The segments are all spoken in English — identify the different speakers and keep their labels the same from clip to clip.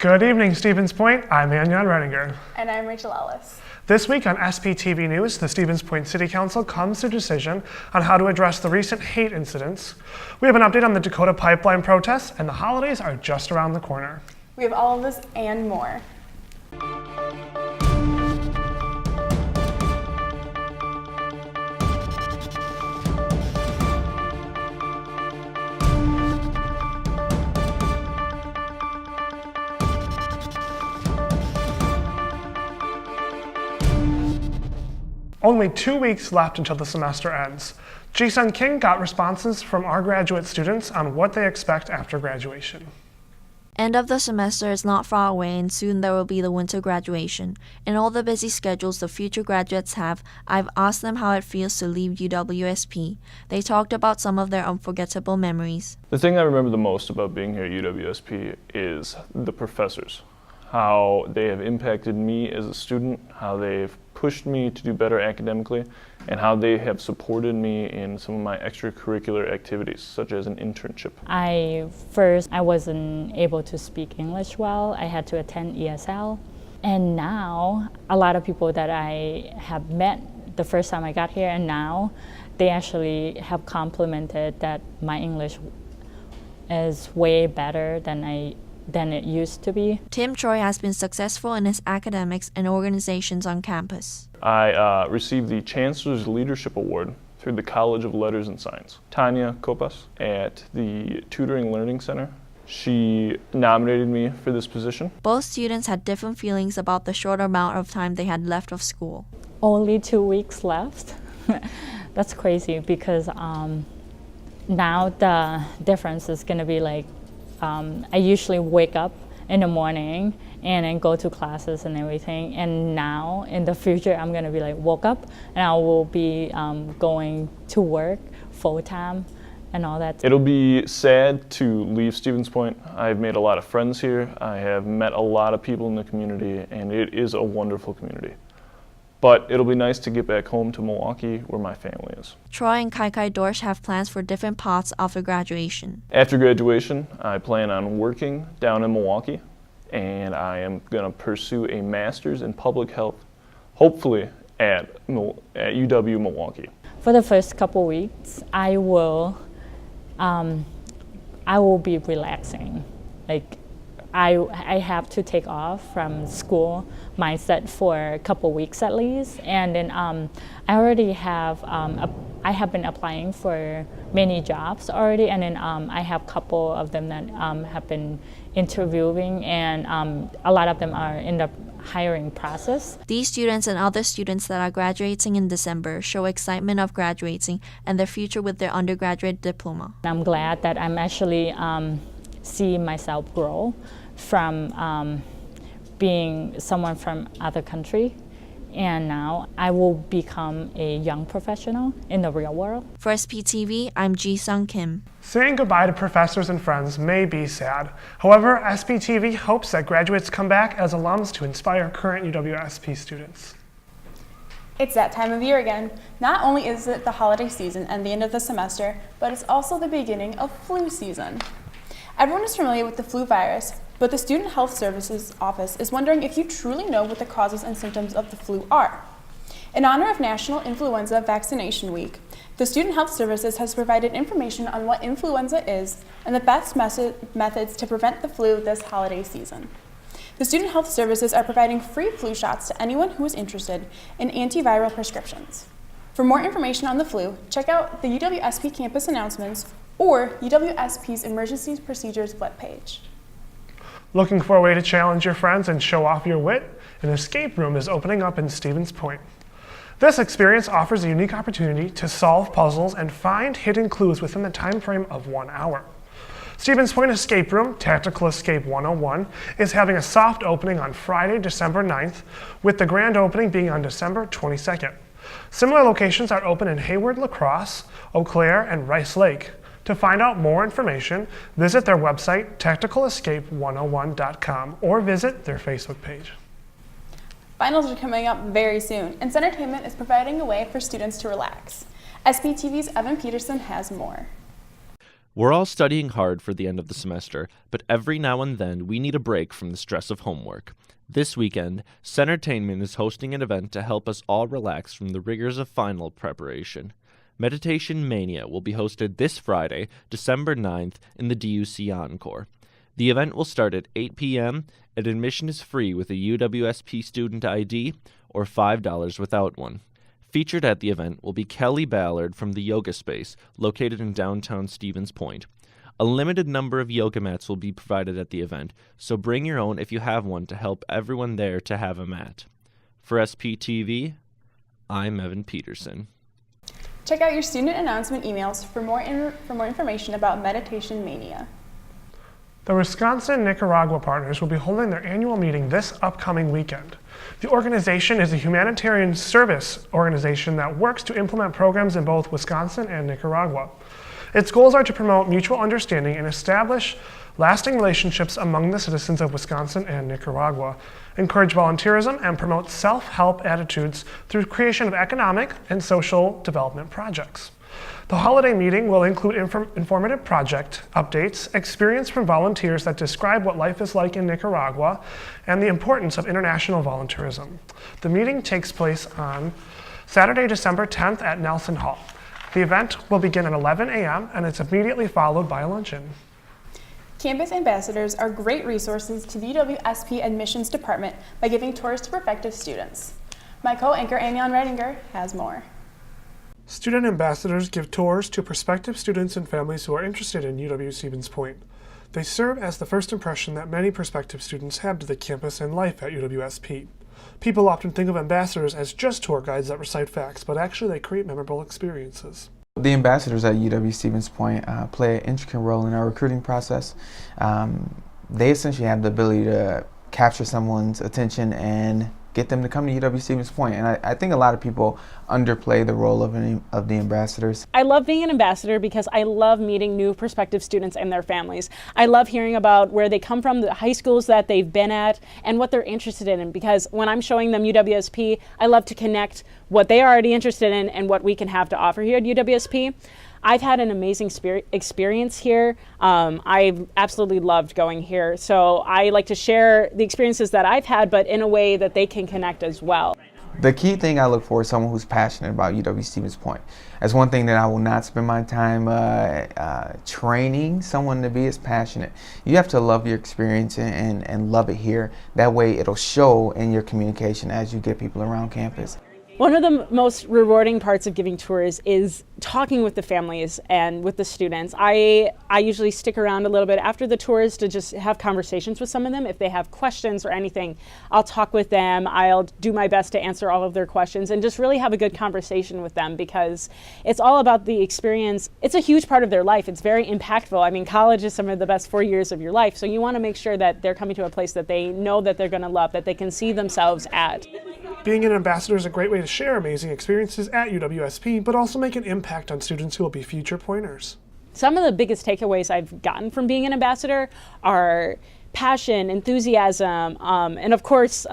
Speaker 1: Good evening, Stevens Point. I'm Anjan Redinger.
Speaker 2: And I'm Rachael Ellis.
Speaker 1: This week on SPTV News, the Stevens Point City Council comes to a decision on how to address the recent hate incidents. We have an update on the Dakota pipeline protests, and the holidays are just around the corner.
Speaker 2: We have all of this and more.
Speaker 1: Only 2 weeks left until the semester ends. Ji-Sung King got responses from our graduate students on what they expect after graduation.
Speaker 3: End of the semester is not far away, and soon there will be the winter graduation. In all the busy schedules the future graduates have, I've asked them how it feels to leave UWSP. They talked about some of their unforgettable memories.
Speaker 4: The thing I remember the most about being here at UWSP is the professors. How they have impacted me as a student, how they've pushed me to do better academically, and how they have supported me in some of my extracurricular activities, such as an internship.
Speaker 5: I wasn't able to speak English well. I had to attend ESL. And now, a lot of people that I have met the first time I got here, and now they actually have complimented that my English is way better than it used to be.
Speaker 3: Tim Troy has been successful in his academics and organizations on campus.
Speaker 4: I received the Chancellor's Leadership Award through the College of Letters and Science. Tanya Kopas at the Tutoring Learning Center, she nominated me for this position.
Speaker 3: Both students had different feelings about the short amount of time they had left of school.
Speaker 5: Only 2 weeks left? That's crazy because now the difference is going to be like I usually wake up in the morning and then go to classes and everything. And now in the future, I'm going to be like woke up and I will be going to work full time and all that.
Speaker 4: It'll be sad to leave Stevens Point. I've made a lot of friends here. I have met a lot of people in the community, and it is a wonderful community. But it'll be nice to get back home to Milwaukee, where my family is.
Speaker 3: Troy and Kai Dorsch have plans for different paths after graduation.
Speaker 4: After graduation, I plan on working down in Milwaukee, and I am going to pursue a master's in public health, hopefully at UW Milwaukee.
Speaker 5: For the first couple weeks, I will be relaxing. Like, I have to take off from school mindset for a couple weeks at least, and then I already have I have been applying for many jobs already, and then I have a couple of them that have been interviewing, and a lot of them are in the hiring process.
Speaker 3: These students and other students that are graduating in December show excitement of graduating and their future with their undergraduate diploma.
Speaker 5: I'm glad that I'm actually see myself grow from being someone from other country, and now I will become a young professional in the real world.
Speaker 3: For SPTV, I'm Ji-Sung Kim.
Speaker 1: Saying goodbye to professors and friends may be sad. However, SPTV hopes that graduates come back as alums to inspire current UWSP students.
Speaker 2: It's that time of year again. Not only is it the holiday season and the end of the semester, but it's also the beginning of flu season. Everyone is familiar with the flu virus, but the Student Health Services Office is wondering if you truly know what the causes and symptoms of the flu are. In honor of National Influenza Vaccination Week, the Student Health Services has provided information on what influenza is and the best methods to prevent the flu this holiday season. The Student Health Services are providing free flu shots to anyone who is interested in antiviral prescriptions. For more information on the flu, check out the UWSP campus announcements or UWSP's Emergency Procedures webpage.
Speaker 1: Looking for a way to challenge your friends and show off your wit? An escape room is opening up in Stevens Point. This experience offers a unique opportunity to solve puzzles and find hidden clues within the time frame of 1 hour. Stevens Point Escape Room, Tactical Escape 101, is having a soft opening on Friday, December 9th, with the grand opening being on December 22nd. Similar locations are open in Hayward, La Crosse, Eau Claire, and Rice Lake. To find out more information, visit their website, tacticalescape101.com, or visit their Facebook page.
Speaker 2: Finals are coming up very soon, and Centertainment is providing a way for students to relax. SPTV's Evan Peterson has more.
Speaker 6: We're all studying hard for the end of the semester, but every now and then we need a break from the stress of homework. This weekend, Centertainment is hosting an event to help us all relax from the rigors of final preparation. Meditation Mania will be hosted this Friday, December 9th, in the DUC Encore. The event will start at 8 p.m., and admission is free with a UWSP student ID or $5 without one. Featured at the event will be Kelly Ballard from the Yoga Space, located in downtown Stevens Point. A limited number of yoga mats will be provided at the event, so bring your own if you have one to help everyone there to have a mat. For SPTV, I'm Evan Peterson.
Speaker 2: Check out your student announcement emails for more information about Meditation Mania.
Speaker 1: The Wisconsin-Nicaragua Partners will be holding their annual meeting this upcoming weekend. The organization is a humanitarian service organization that works to implement programs in both Wisconsin and Nicaragua. Its goals are to promote mutual understanding and establish lasting relationships among the citizens of Wisconsin and Nicaragua, encourage volunteerism, and promote self-help attitudes through creation of economic and social development projects. The holiday meeting will include informative project updates, experience from volunteers that describe what life is like in Nicaragua, and the importance of international volunteerism. The meeting takes place on Saturday, December 10th at Nelson Hall. The event will begin at 11 a.m. and it's immediately followed by a luncheon.
Speaker 2: Campus ambassadors are great resources to the UWSP admissions department by giving tours to prospective students. My co-anchor, Anion Redinger, has more.
Speaker 1: Student ambassadors give tours to prospective students and families who are interested in UW-Stevens Point. They serve as the first impression that many prospective students have to the campus and life at UWSP. People often think of ambassadors as just tour guides that recite facts, but actually they create memorable experiences.
Speaker 7: The ambassadors at UW-Stevens Point play an intricate role in our recruiting process. They essentially have the ability to capture someone's attention and get them to come to UW-Stevens Point. And I think a lot of people underplay the role of the ambassadors.
Speaker 8: I love being an ambassador because I love meeting new prospective students and their families. I love hearing about where they come from, the high schools that they've been at, and what they're interested in, because when I'm showing them UWSP, I love to connect what they are already interested in and what we can have to offer here at UWSP. I've had an amazing experience here. I've absolutely loved going here. So I like to share the experiences that I've had, but in a way that they can connect as well.
Speaker 7: The key thing I look for is someone who's passionate about UW-Stevens Point. That's one thing that I will not spend my time training someone to be is passionate. You have to love your experience and love it here. That way it'll show in your communication as you get people around campus.
Speaker 8: One of the most rewarding parts of giving tours is talking with the families and with the students. I usually stick around a little bit after the tours to just have conversations with some of them. If they have questions or anything, I'll talk with them. I'll do my best to answer all of their questions and just really have a good conversation with them, because it's all about the experience. It's a huge part of their life. It's very impactful. I mean, college is some of the best 4 years of your life, so you want to make sure that they're coming to a place that they know that they're going to love, that they can see themselves at.
Speaker 1: Being an ambassador is a great way to share amazing experiences at UWSP, but also make an impact on students who will be future pointers.
Speaker 8: Some of the biggest takeaways I've gotten from being an ambassador are passion, enthusiasm, and of course,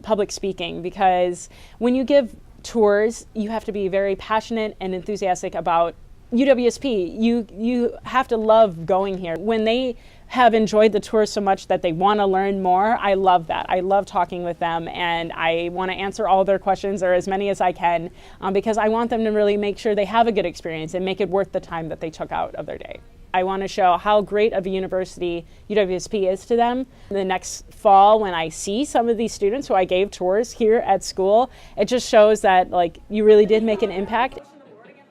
Speaker 8: public speaking, because when you give tours, you have to be very passionate and enthusiastic about UWSP. You have to love going here. When they have enjoyed the tour so much that they want to learn more, I love that. I love talking with them, and I want to answer all their questions, or as many as I can, because I want them to really make sure they have a good experience and make it worth the time that they took out of their day. I want to show how great of a university UWSP is to them. The next fall, when I see some of these students who I gave tours here at school, it just shows that you really did make an impact.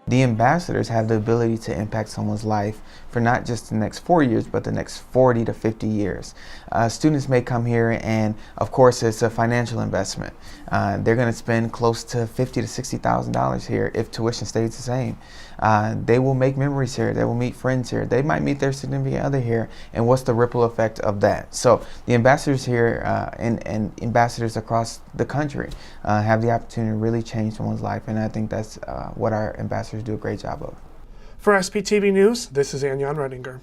Speaker 7: The ambassadors have the ability to impact someone's life for not just the next 4 years, but the next 40 to 50 years. Students may come here, and of course it's a financial investment. They're going to spend close to $50,000 to $60,000 here if tuition stays the same. They will make memories here. They will meet friends here. They might meet their significant other here, and what's the ripple effect of that? So the ambassadors here and ambassadors across the country have the opportunity to really change someone's life, and I think that's what our ambassadors do a great job of.
Speaker 1: For SPTV News, this is Anion Redinger.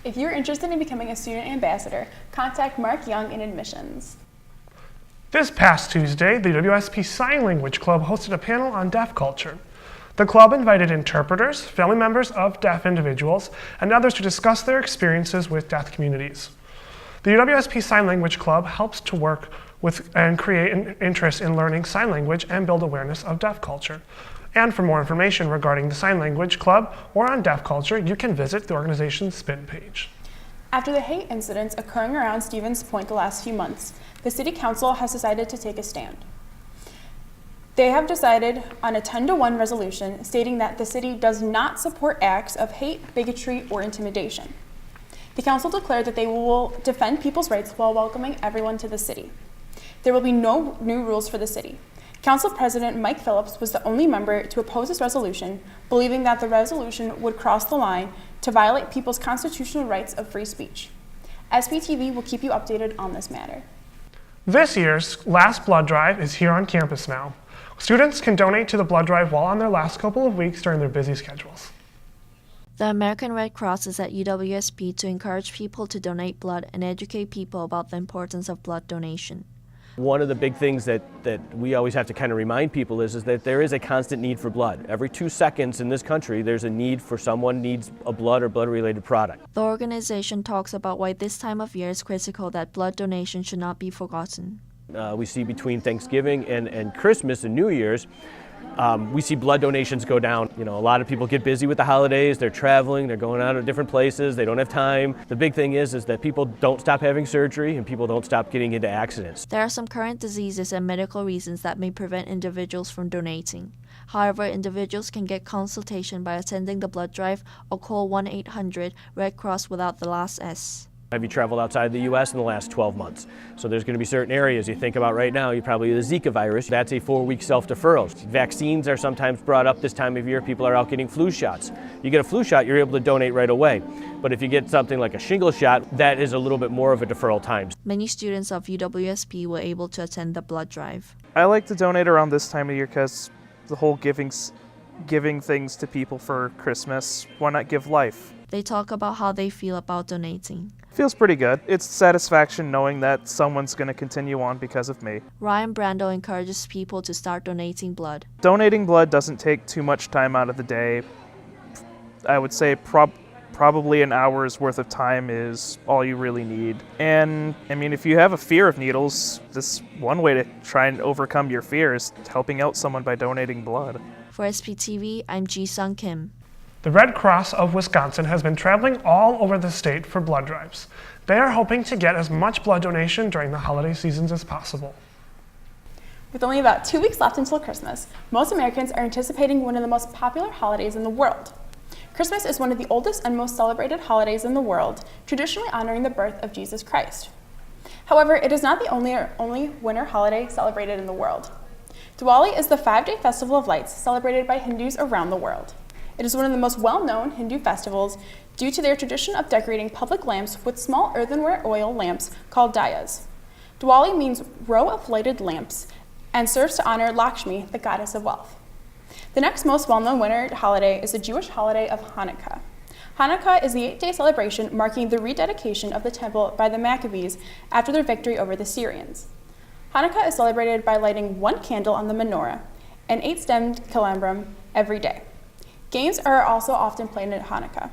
Speaker 2: If you're interested in becoming a student ambassador, contact Mark Young in admissions. This past Tuesday, the UWSP Sign Language Club hosted a panel on deaf culture.
Speaker 1: The club invited interpreters, family members of deaf individuals, and others to discuss their experiences with deaf communities. The UWSP Sign Language Club helps to work with and create an interest in learning sign language and build awareness of deaf culture. And for more information regarding the Sign Language Club or on deaf culture, you can visit the organization's spin page.
Speaker 2: After the hate incidents occurring around Stevens Point the last few months, the City Council has decided to take a stand. They have decided on a 10-to-1 resolution stating that the city does not support acts of hate, bigotry, or intimidation. The council declared that they will defend people's rights while welcoming everyone to the city. There will be no new rules for the city. Council President Mike Phillips was the only member to oppose this resolution, believing that the resolution would cross the line to violate people's constitutional rights of free speech. SPTV will keep you updated on this matter.
Speaker 1: This year's last blood drive is here on campus now. Students can donate to the blood drive while on their last couple of weeks during their busy schedules.
Speaker 3: The American Red Cross is at UWSP to encourage people to donate blood and educate people about the importance of blood donation.
Speaker 9: One of the big things that we always have to kind of remind people is that there is a constant need for blood. Every 2 seconds in this country, there's a need for someone needs a blood or blood-related product.
Speaker 3: The organization talks about why this time of year is critical that blood donation should not be forgotten.
Speaker 9: We see between Thanksgiving and Christmas and New Year's, we see blood donations go down. You know, a lot of people get busy with the holidays, they're traveling, they're going out to different places, they don't have time. The big thing is that people don't stop having surgery and people don't stop getting into accidents.
Speaker 3: There are some current diseases and medical reasons that may prevent individuals from donating. However, individuals can get consultation by attending the blood drive or call 1-800-RED Cross without the last S.
Speaker 9: Have you traveled outside the U.S. in the last 12 months? So there's going to be certain areas you think about right now, you probably the Zika virus. That's a 4-week self-deferral. Vaccines are sometimes brought up this time of year. People are out getting flu shots. You get a flu shot, you're able to donate right away. But if you get something like a shingle shot, that is a little bit more of a deferral time.
Speaker 3: Many students of UWSP were able to attend the blood drive.
Speaker 10: I like to donate around this time of year because the whole giving things to people for Christmas, why not give life?
Speaker 3: They talk about how they feel about donating.
Speaker 10: Feels pretty good. It's satisfaction knowing that someone's going to continue on because of me.
Speaker 3: Ryan Brando encourages people to start donating blood.
Speaker 10: Donating blood doesn't take too much time out of the day. I would say probably an hour's worth of time is all you really need. And I mean, if you have a fear of needles, this one way to try and overcome your fear is helping out someone by donating blood.
Speaker 3: For SPTV, I'm Ji-Sung Kim.
Speaker 1: The Red Cross of Wisconsin has been traveling all over the state for blood drives. They are hoping to get as much blood donation during the holiday seasons as possible.
Speaker 2: With only about 2 weeks left until Christmas, most Americans are anticipating one of the most popular holidays in the world. Christmas is one of the oldest and most celebrated holidays in the world, traditionally honoring the birth of Jesus Christ. However, it is not the only winter holiday celebrated in the world. Diwali is the 5-day festival of lights celebrated by Hindus around the world. It is one of the most well-known Hindu festivals due to their tradition of decorating public lamps with small earthenware oil lamps called diyas. Diwali means row of lighted lamps and serves to honor Lakshmi, the goddess of wealth. The next most well-known winter holiday is the Jewish holiday of Hanukkah. Hanukkah is the 8-day celebration marking the rededication of the temple by the Maccabees after their victory over the Syrians. Hanukkah is celebrated by lighting 1 candle on the menorah, an 8-stemmed candelabrum, every day. Games are also often played at Hanukkah.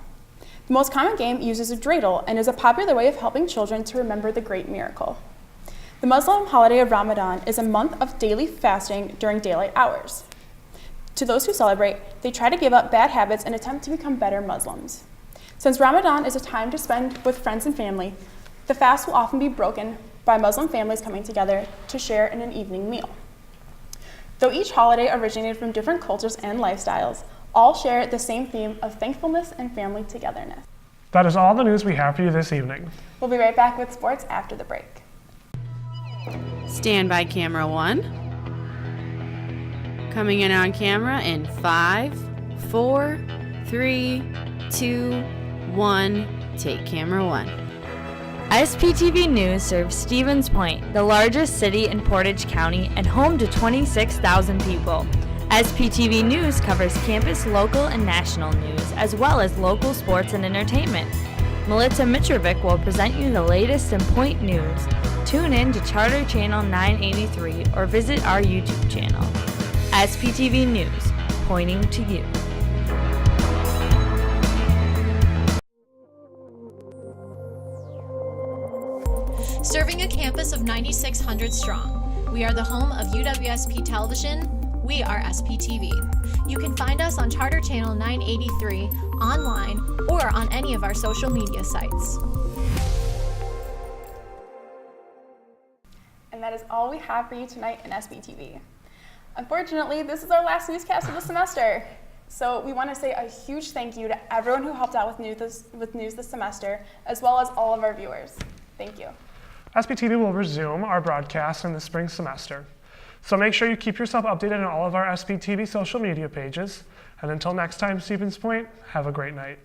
Speaker 2: The most common game uses a dreidel and is a popular way of helping children to remember the great miracle. The Muslim holiday of Ramadan is a month of daily fasting during daylight hours. To those who celebrate, they try to give up bad habits and attempt to become better Muslims. Since Ramadan is a time to spend with friends and family, the fast will often be broken by Muslim families coming together to share in an evening meal. Though each holiday originated from different cultures and lifestyles, all share the same theme of thankfulness and family togetherness.
Speaker 1: That is all the news we have for you this evening.
Speaker 2: We'll be right back with sports after the break.
Speaker 11: Stand by camera 1. Coming in on camera in 5, 4, 3, 2, 1. Take camera 1.
Speaker 12: SPTV News serves Stevens Point, the largest city in Portage County and home to 26,000 people. SPTV News covers campus, local, and national news, as well as local sports and entertainment. Melissa Mitrovic will present you the latest in Point news. Tune in to Charter Channel 983 or visit our YouTube channel. SPTV News, pointing to you.
Speaker 13: Serving a campus of 9,600 strong, we are the home of UWSP Television. We are SPTV. You can find us on Charter Channel 983, online, or on any of our social media sites.
Speaker 2: And that is all we have for you tonight in SPTV. Unfortunately, this is our last newscast of the semester. So we want to say a huge thank you to everyone who helped out with news this semester, as well as all of our viewers. Thank you.
Speaker 1: SPTV will resume our broadcast in the spring semester. So make sure you keep yourself updated on all of our SPTV social media pages. And until next time, Stevens Point, have a great night.